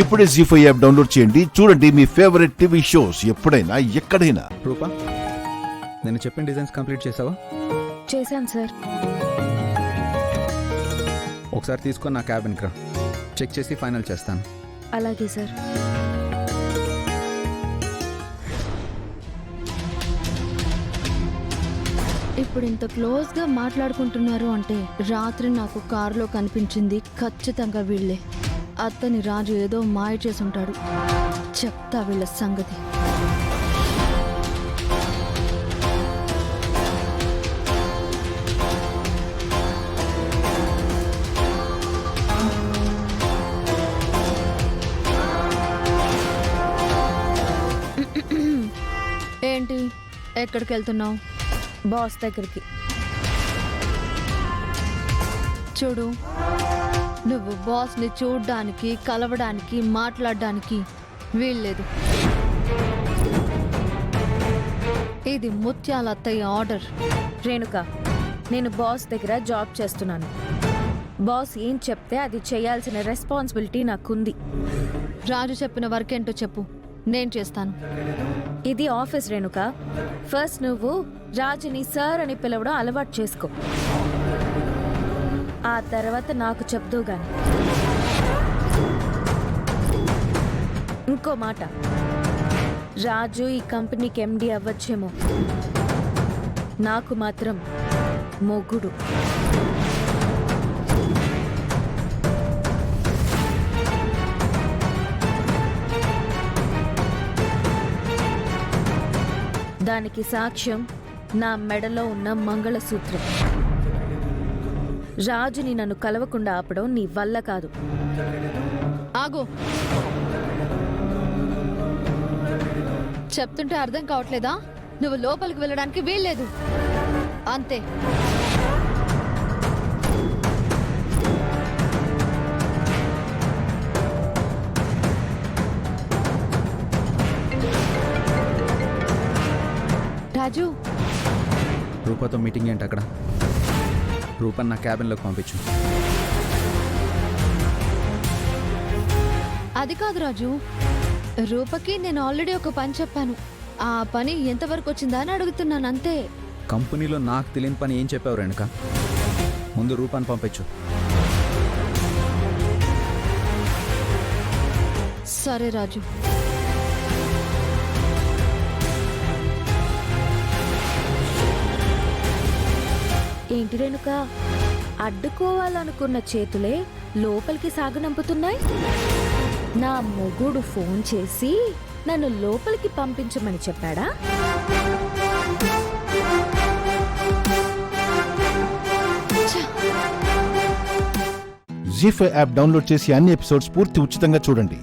ఇప్పుడే జీ5 app download చేయండి. చూడండి మీ ఫేవరెట్ టీవీ షోస్ ఎప్పుడైనా ఎక్కడైనా. రూపా, నేను చెప్పిన డిజైన్స్ కంప్లీట్ చేసావా? చేశాను సార్. ఒకసారి తీసుకొని నా క్యాబిన్కి రా, చెక్ చేసి ఫైనల్ చేస్తాను. అలాగే సార్. ఇప్పుడు ఇంత క్లోజ్గా మాట్లాడుకుంటున్నారు అంటే రాత్రి నాకు కారులో కనిపించింది ఖచ్చితంగా వీళ్ళే. అత్తని రాజు ఏదో మాయ చేసి ఉంటాడు. చెప్తా వీళ్ళ సంగతి. ఏంటి, ఎక్కడికి వెళ్తున్నావు? బాస్ దగ్గరికి. చూడు, నువ్వు బాస్ని చూడ్డానికి, కలవడానికి, మాట్లాడడానికి వీల్లేదు. ఇది ముత్యాల అత్తయ్య ఆర్డర్. రేణుక, నేను బాస్ దగ్గర జాబ్ చేస్తున్నాను. బాస్ ఏం చెప్తే అది చేయాల్సిన రెస్పాన్సిబిలిటీ నాకుంది. రాజు చెప్పిన వర్క్ ఏంటో చెప్పు, నేను చేస్తాను. ఇది ఆఫీస్ రేణుక. ఫస్ట్ నువ్వు రాజుని సార్ అని పిలవడం అలవాటు చేసుకో. ఆ తర్వాత నాకు చెప్దు గాని. ఇంకో మాట, రాజు ఈ కంపెనీకి ఎండి అవ్వచ్చేమో, నాకు మాత్రం మొగుడు. దానికి సాక్ష్యం నా మెడలో ఉన్న మంగళసూత్రం. రాజుని నన్ను కలవకుండా ఆపడం నీ వల్ల కాదు. ఆగు. చెప్తుంటే అర్థం కావట్లేదా? నువ్వు లోపలికి వెళ్ళడానికి వీల్లేదు, అంతే. రాజు, రూపాతో మీటింగ్ ఏంటి అక్కడ? రూపాని నా క్యాబిన్లోకి పంపించు. అది కాదు రాజు, రూపకి నేను ఆల్రెడీ ఒక పని చెప్పాను. ఆ పని ఎంతవరకు వచ్చిందా అని అడుగుతున్నాను, అంతే. కంపెనీలో నాకు తెలియని పని ఏం చెప్పావు రేణుక? ముందు రూపాని పంపించు. సరే రాజు. ఏంటి రేణుక, అడ్డుకోవాలనుకున్న చేతులే లోపలికి సాగనంపుతున్నాయి. నా మొగుడు ఫోన్ చేసి నన్ను లోపలికి పంపించమని చెప్పాడా? జీ5 యాప్ డౌన్లోడ్ చేసి అన్ని ఎపిసోడ్స్ పూర్తి ఉచితంగా చూడండి.